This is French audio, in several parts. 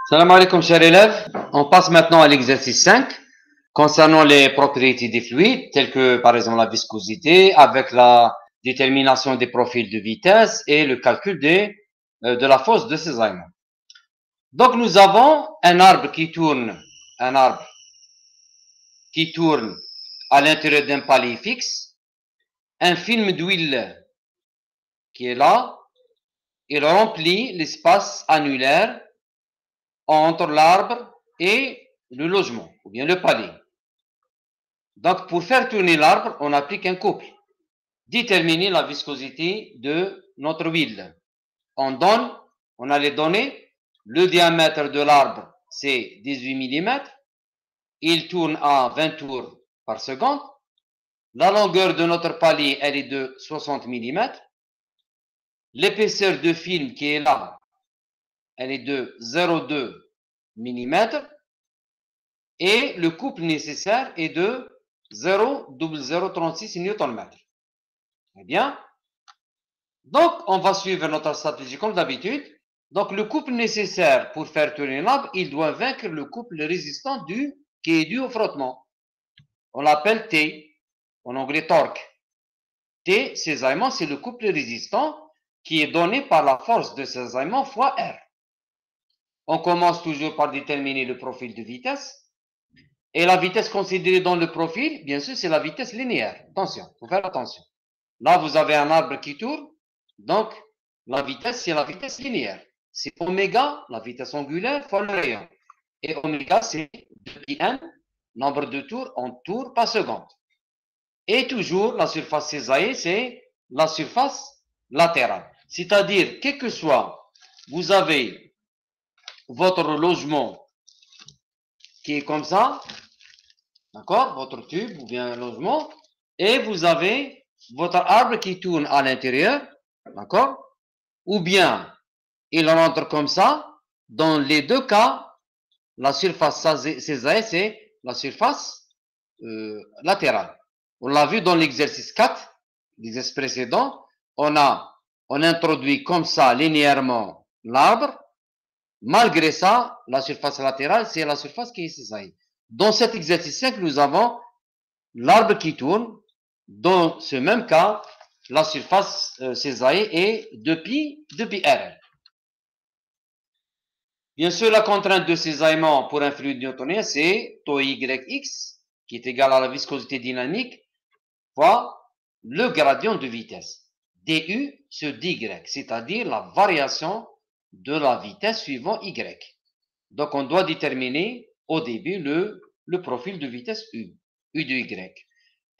Salam alaikum, chers élèves. On passe maintenant à l'exercice 5 concernant les propriétés des fluides, telles que par exemple la viscosité, avec la détermination des profils de vitesse et le calcul de la force de ces aimants. Donc nous avons un arbre qui tourne à l'intérieur d'un palier fixe, un film d'huile qui est là, il remplit l'espace annulaire entre l'arbre et le logement, ou bien le palier. Donc, pour faire tourner l'arbre, on applique un couple. Déterminer la viscosité de notre huile. On a les données. Le diamètre de l'arbre, c'est 18 mm. Il tourne à 20 tours par seconde. La longueur de notre palier, elle est de 60 mm. L'épaisseur de film qui est là, elle est de 0,2 mm. Et le couple nécessaire est de 0,0036 Nm. Très bien. Donc, on va suivre notre stratégie comme d'habitude. Donc, le couple nécessaire pour faire tourner l'arbre, il doit vaincre le couple résistant qui est dû au frottement. On l'appelle T, en anglais torque. T, ces aimants, c'est le couple résistant qui est donné par la force de ces aimants fois R. On commence toujours par déterminer le profil de vitesse. Et la vitesse considérée dans le profil, bien sûr, c'est la vitesse linéaire. Attention, il faut faire attention. Là, vous avez un arbre qui tourne. Donc, la vitesse, c'est la vitesse linéaire. C'est oméga, la vitesse angulaire, fois le rayon. Et oméga, c'est 2πn, nombre de tours en tours par seconde. Et toujours, la surface césaillée, c'est la surface latérale. C'est-à-dire, quel que soit, vous avez votre logement qui est comme ça, d'accord, votre tube ou bien logement, et vous avez votre arbre qui tourne à l'intérieur, d'accord, ou bien il rentre comme ça. Dans les deux cas, la surface césaillée, c'est la surface latérale. On l'a vu dans l'exercice 4, l'exercice précédent, on introduit comme ça linéairement l'arbre. Malgré ça, la surface latérale, c'est la surface qui est césaillée. Dans cet exercice 5, nous avons l'arbre qui tourne. Dans ce même cas, la surface césaillée est 2πr. Bien sûr, la contrainte de cisaillement pour un fluide newtonien, c'est taux yx, qui est égal à la viscosité dynamique, fois le gradient de vitesse, du sur dy, c'est-à-dire la variation de la vitesse suivant y. Donc, on doit déterminer au début le profil de vitesse u de y.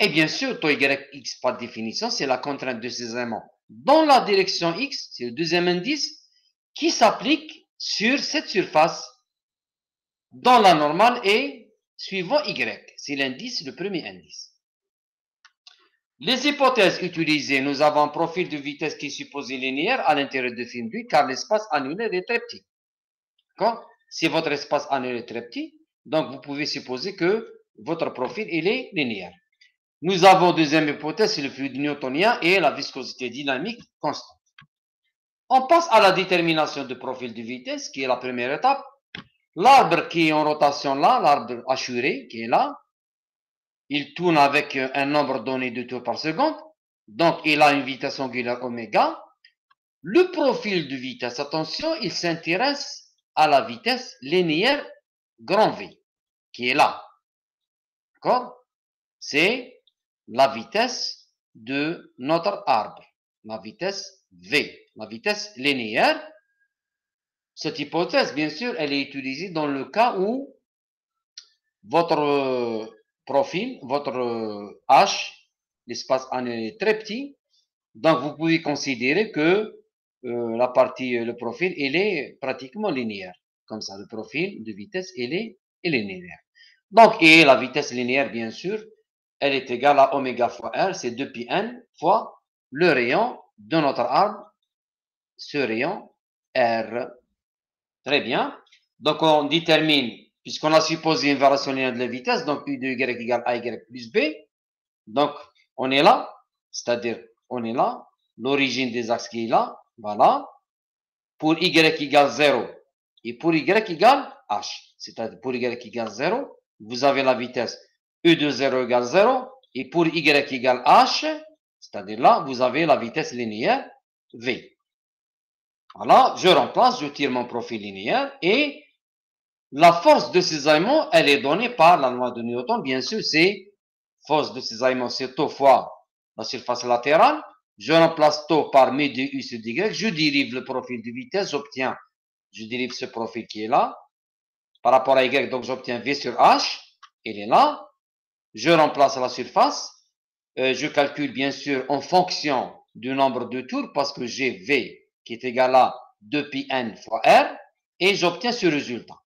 Et bien sûr, taux yx par définition, c'est la contrainte de cisaillement dans la direction x, c'est le deuxième indice, qui s'applique sur cette surface dans la normale et suivant y. C'est l'indice, le premier indice. Les hypothèses utilisées, nous avons un profil de vitesse qui est supposé linéaire à l'intérieur de film d'huile car l'espace annulaire est très petit. D'accord? Si votre espace annulaire est très petit, donc vous pouvez supposer que votre profil il est linéaire. Nous avons deuxième hypothèse, c'est le fluide newtonien et la viscosité dynamique constante. On passe à la détermination du profil de vitesse, qui est la première étape. L'arbre qui est en rotation là, l'arbre hachuré qui est là, il tourne avec un nombre donné de tours par seconde. Donc, il a une vitesse angulaire oméga. Le profil de vitesse, attention, il s'intéresse à la vitesse linéaire grand V, qui est là. D'accord? C'est la vitesse de notre arbre, la vitesse V, la vitesse linéaire. Cette hypothèse, bien sûr, elle est utilisée dans le cas où votre profil, votre H, l'espace annulaire est très petit. Donc, vous pouvez considérer que le profil, il est pratiquement linéaire. Comme ça, le profil de vitesse, il est linéaire. Donc, et la vitesse linéaire, bien sûr, elle est égale à oméga fois R, c'est 2πn fois le rayon de notre arbre, ce rayon R. Très bien. Donc, on détermine, puisqu'on a supposé une variation linéaire de la vitesse, donc U de Y égale AY plus B. Donc, on est là, c'est-à-dire, on est là, l'origine des axes qui est là, voilà. Pour Y égale 0, et pour y égale h. C'est-à-dire pour y égale 0, vous avez la vitesse E de 0 égale 0, et pour y égale h, c'est-à-dire là, vous avez la vitesse linéaire v. Voilà, je remplace, je tire mon profil linéaire, et la force de cisaillement, elle est donnée par la loi de Newton. Bien sûr, c'est force de cisaillement, c'est tau fois la surface latérale. Je remplace tau par mu de u sur dy. Je dérive le profil de vitesse. Je dérive ce profil qui est là. Par rapport à y, donc j'obtiens v sur h. Il est là. Je remplace la surface. Je calcule bien sûr en fonction du nombre de tours parce que j'ai v qui est égal à 2πn fois r. Et j'obtiens ce résultat.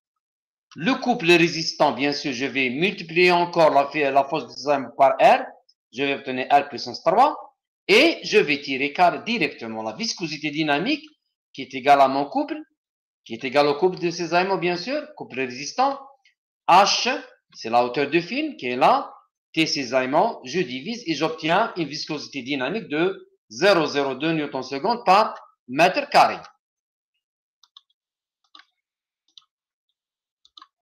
Le couple résistant, bien sûr, je vais multiplier encore la force de cisaillement par R. Je vais obtenir R puissance 3. Et je vais tirer directement la viscosité dynamique qui est égale à mon couple, qui est égal au couple de cisaillement, bien sûr, couple résistant. H, c'est la hauteur de film qui est là. T cisaillement, je divise et j'obtiens une viscosité dynamique de 0,02 Newton seconde par mètre carré.